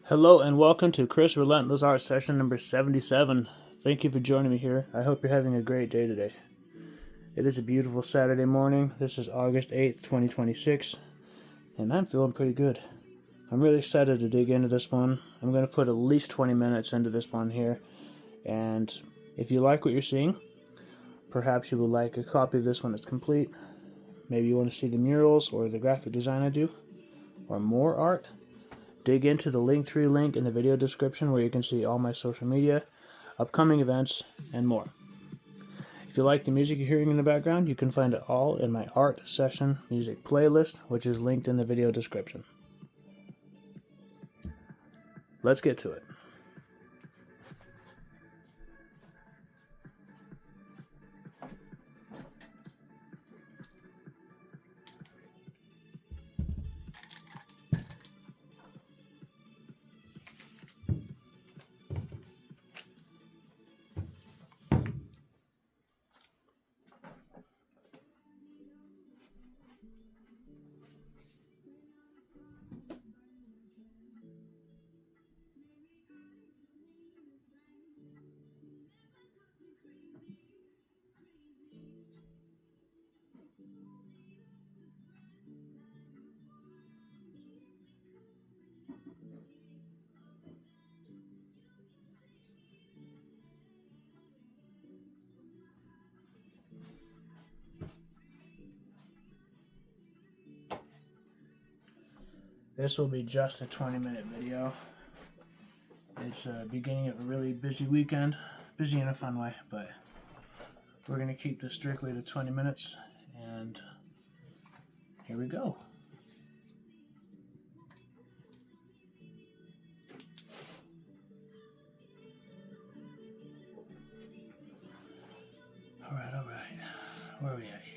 Hello and welcome to Chris Relentless Art session number 77. Thank you for joining me here. I hope you're having a great day today. It is a beautiful Saturday morning. This is August 8th, 2026, and I'm feeling pretty good. I'm really excited to dig into this one. I'm going to put at least 20 minutes into this one here, and if you like what you're seeing, perhaps you would like a copy of this when it's complete. Maybe you want to see the murals or the graphic design I do, or more art. Dig into the Linktree link in the video description where you can see all my social media, upcoming events, and more. If you like the music you're hearing in the background, you can find it all in my art session music playlist, which is linked in the video description. Let's get to it. This will be just a 20-minute video. It's the beginning of a really busy weekend. Busy in a fun way, but we're going to keep this strictly to 20 minutes, and here we go. Alright. Where are we at here?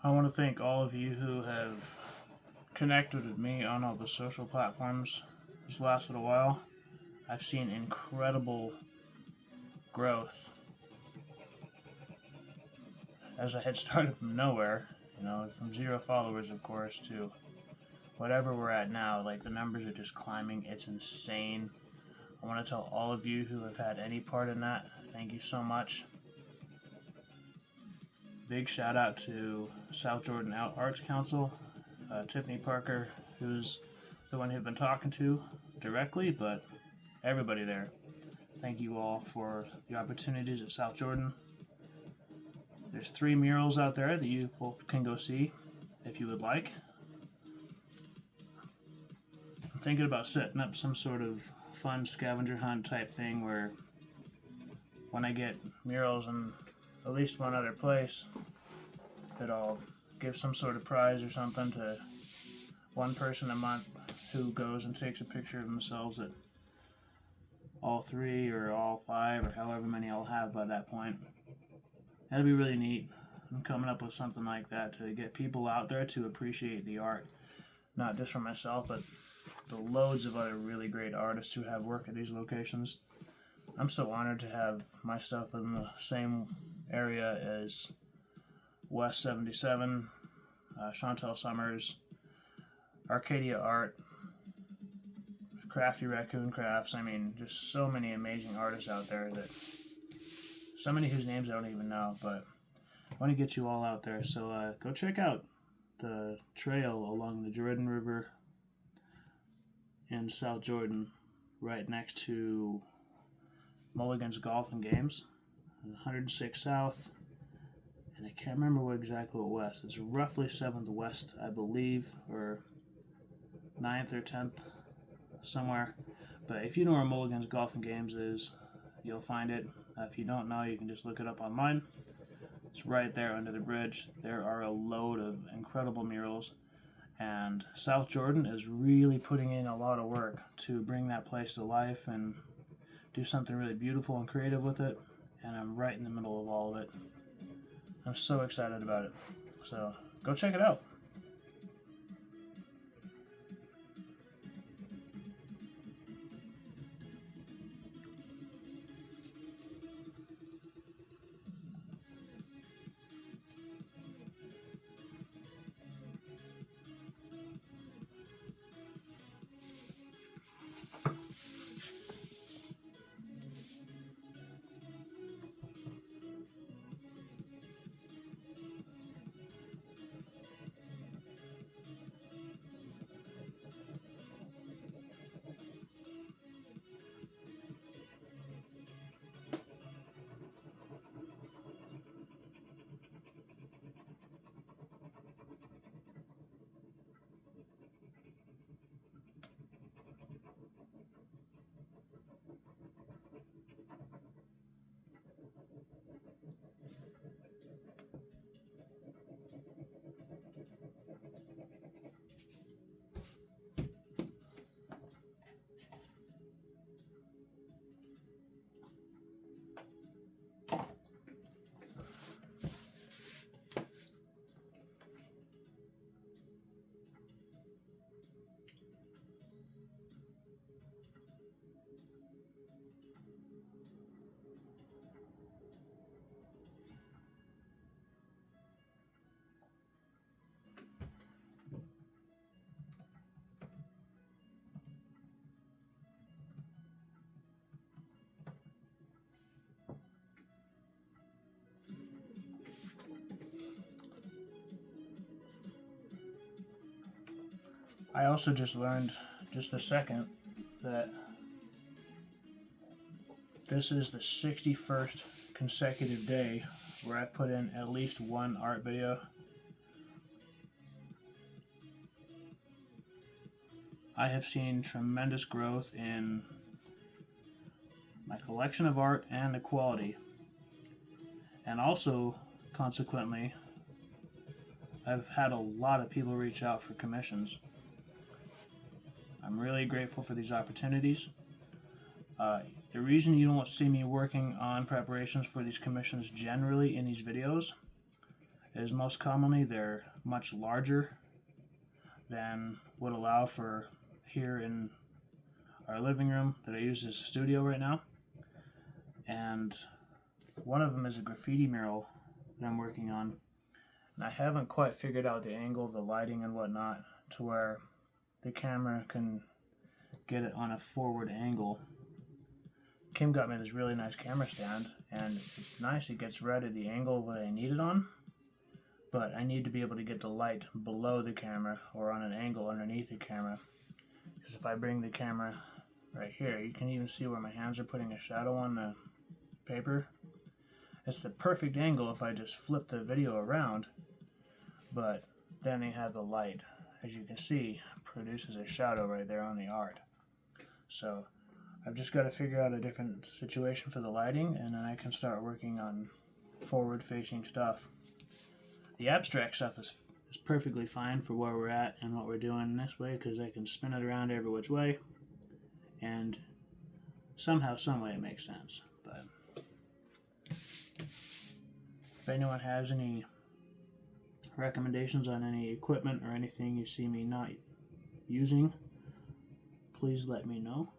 I want to thank all of you who have connected with me on all the social platforms this last little while. I've seen incredible growth as I had started from nowhere, from 0 followers, of course, to whatever we're at now. Like, the numbers are just climbing. It's insane. I want to tell all of you who have had any part in that, thank you so much. Big shout out to South Jordan Arts Council, Tiffany Parker, who's the one who've been talking to directly, but everybody there. Thank you all for the opportunities at South Jordan. There's 3 murals out there that you can go see if you would like. I'm thinking about setting up some sort of fun scavenger hunt type thing where when I get murals in at least one other place, that I'll give some sort of prize or something to one person a month who goes and takes a picture of themselves at all 3 or all 5 or however many I'll have by that point. That'd be really neat. I'm coming up with something like that to get people out there to appreciate the art, not just for myself, but the loads of other really great artists who have work at these locations. I'm so honored to have my stuff in the same area as West 77, Chantel Summers, Arcadia Art, Crafty Raccoon Crafts. I mean, just so many amazing artists out there, that so many whose names I don't even know, but I want to get you all out there. So go check out the trail along the Jordan River in South Jordan, right next to Mulligan's Golf and Games, 106 South, and I can't remember what exactly west. It's roughly 7th West, I believe, or 9th or 10th, somewhere. But if you know where Mulligan's Golf and Games is, you'll find it. If you don't know, you can just look it up online. It's right there under the bridge. There are a load of incredible murals, and South Jordan is really putting in a lot of work to bring that place to life and do something really beautiful and creative with it, and I'm right in the middle of all of it. I'm so excited about it. So go check it out. I also just learned just a second that this is the 61st consecutive day where I put in at least one art video. I have seen tremendous growth in my collection of art and the quality, and also, consequently, I've had a lot of people reach out for commissions. I'm really grateful for these opportunities. The reason you don't see me working on preparations for these commissions generally in these videos is most commonly they're much larger than would allow for here in our living room that I use as a studio right now. And one of them is a graffiti mural that I'm working on. And I haven't quite figured out the angle of the lighting and whatnot to where the camera can get it on a forward angle. Kim got me this really nice camera stand, and it's nice. It gets right at the angle that I need it on, but I need to be able to get the light below the camera or on an angle underneath the camera. Because if I bring the camera right here, you can even see where my hands are putting a shadow on the paper. It's the perfect angle if I just flip the video around, but then they have the light, as you can see, produces a shadow right there on the art. So I've just got to figure out a different situation for the lighting, and then I can start working on forward-facing stuff. The abstract stuff is perfectly fine for where we're at and what we're doing this way, because I can spin it around every which way, and somehow, some way it makes sense. But if anyone has any recommendations on any equipment or anything you see me not using, please let me know.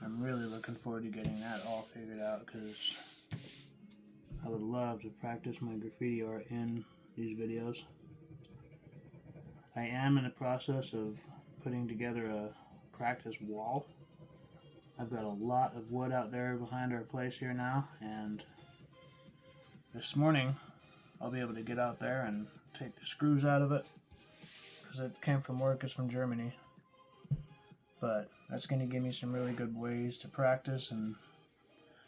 I'm really looking forward to getting that all figured out, because I would love to practice my graffiti art in these videos. I am in the process of putting together a practice wall. I've got a lot of wood out there behind our place here now, and this morning I'll be able to get out there and take the screws out of it, because it came from work. It's from Germany. But that's going to give me some really good ways to practice and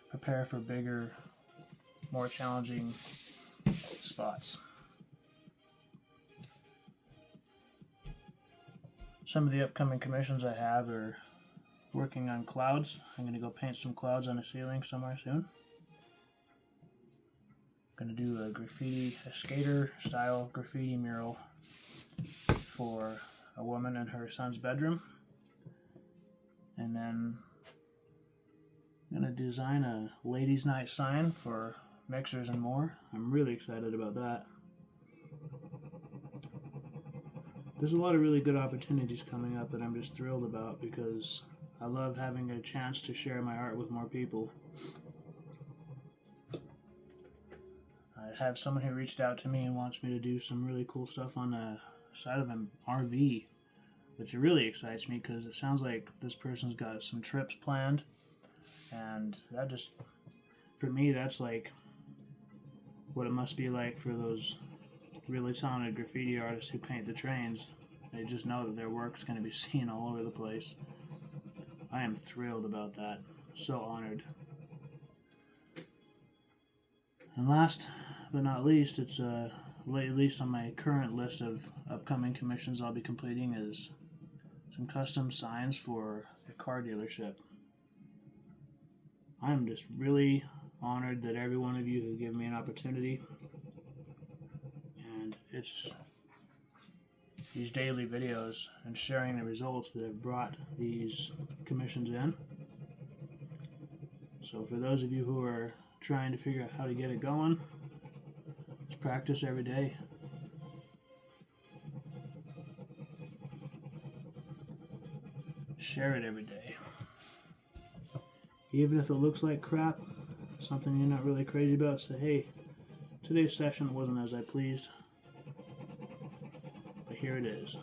prepare for bigger, more challenging spots. Some of the upcoming commissions I have are working on clouds. I'm going to go paint some clouds on the ceiling somewhere soon. I'm going to do a skater style graffiti mural for a woman in her son's bedroom. And then I'm going to design a ladies' night sign for Mixers and More. I'm really excited about that. There's a lot of really good opportunities coming up that I'm just thrilled about, because I love having a chance to share my art with more people. I have someone who reached out to me and wants me to do some really cool stuff on the side of an RV, which really excites me, because it sounds like this person's got some trips planned, and that just, for me, that's like what it must be like for those really talented graffiti artists who paint the trains. They just know that their work's going to be seen all over the place. I am thrilled about that. So honored. And last but not least, it's at least on my current list of upcoming commissions I'll be completing, is some custom signs for a car dealership. I'm just really honored that every one of you has given me an opportunity, and it's these daily videos and sharing the results that have brought these commissions in. So for those of you who are trying to figure out how to get it going, just practice every day. Share it every day. Even if it looks like crap, something you're not really crazy about, say, hey, today's session wasn't as I pleased, but here it is.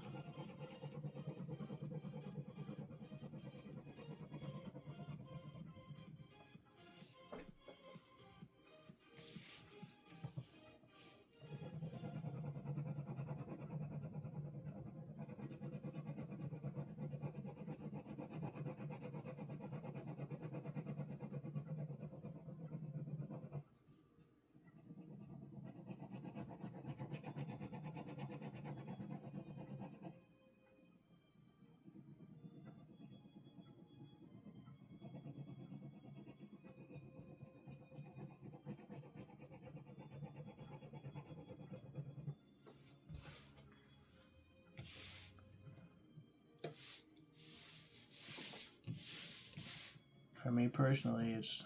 me personally, it's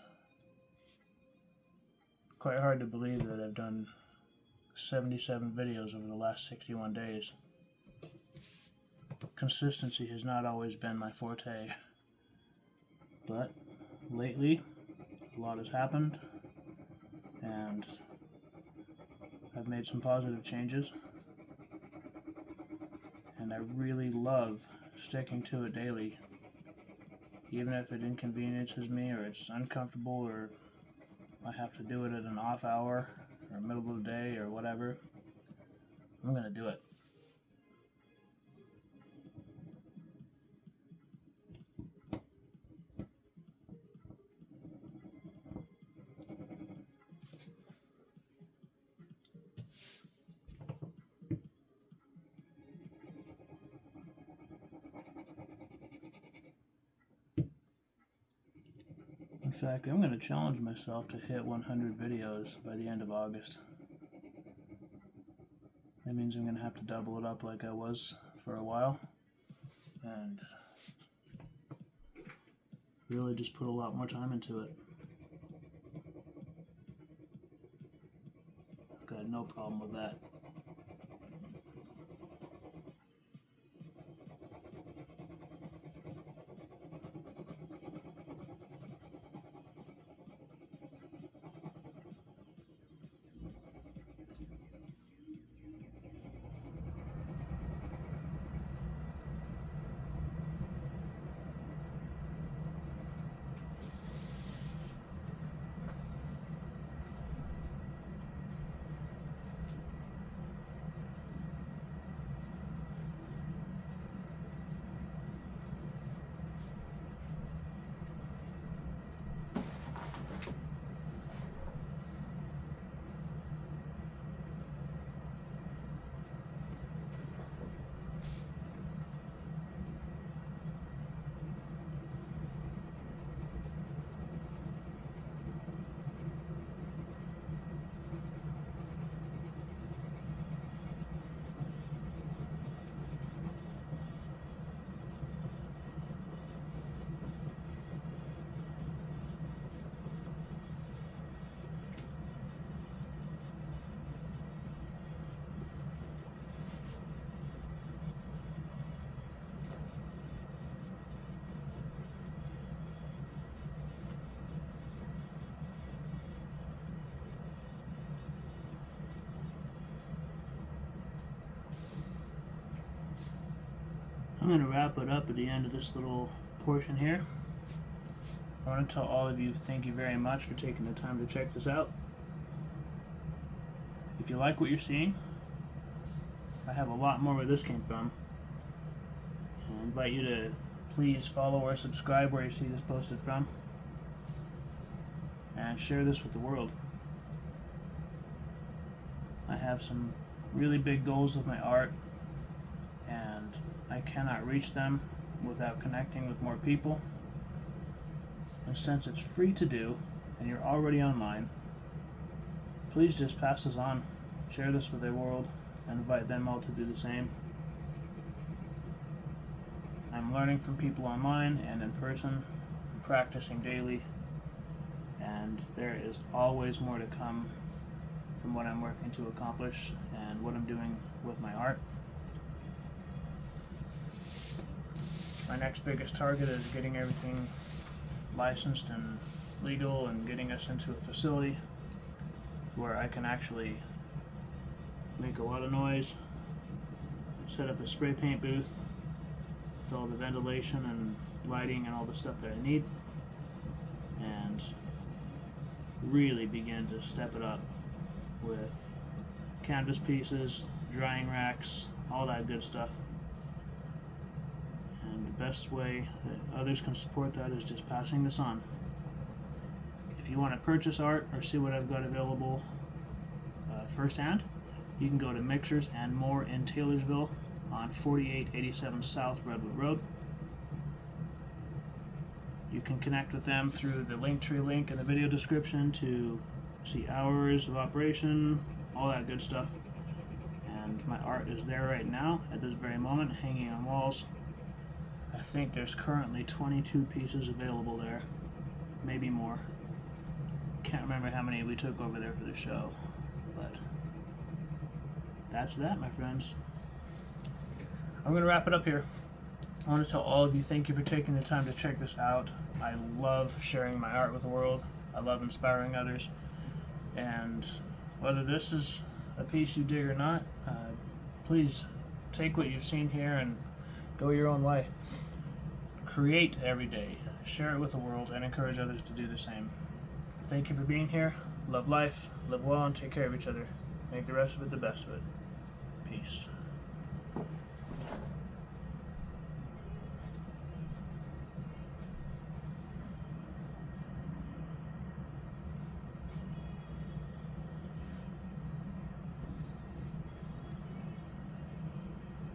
quite hard to believe that I've done 77 videos over the last 61 days. Consistency has not always been my forte, but lately a lot has happened and I've made some positive changes, and I really love sticking to it daily, even if it inconveniences me or it's uncomfortable or I have to do it at an off hour or middle of the day or whatever. I'm gonna do it. In fact, I'm going to challenge myself to hit 100 videos by the end of August. That means I'm going to have to double it up like I was for a while and really just put a lot more time into it. I've got no problem with that. I'm going to wrap it up at the end of this little portion here. I want to tell all of you thank you very much for taking the time to check this out. If you like what you're seeing, I have a lot more where this came from. I invite you to please follow or subscribe where you see this posted from, and share this with the world. I have some really big goals with my art, and I cannot reach them without connecting with more people. And since it's free to do and you're already online, please just pass this on, share this with the world, and invite them all to do the same. I'm learning from people online and in person, practicing daily, and there is always more to come from what I'm working to accomplish and what I'm doing with my art. My next biggest target is getting everything licensed and legal and getting us into a facility where I can actually make a lot of noise, set up a spray paint booth with all the ventilation and lighting and all the stuff that I need, and really begin to step it up with canvas pieces, drying racks, all that good stuff. And the best way that others can support that is just passing this on. If you want to purchase art or see what I've got available firsthand, you can go to Mixers and More in Taylorsville on 4887 South Redwood Road. You can connect with them through the Linktree link in the video description to see hours of operation, all that good stuff. And my art is there right now at this very moment, hanging on walls. I think there's currently 22 pieces available there. maybe more. Can't remember how many we took over there for the show, but that's that, my friends. I'm going to wrap it up here. I want to tell all of you, thank you for taking the time to check this out. I love sharing my art with the world. I love inspiring others. And whether this is a piece you dig or not, please take what you've seen here and go your own way. Create every day, share it with the world, and encourage others to do the same. Thank you for being here. Love life, live well, and take care of each other. Make the rest of it the best of it. Peace.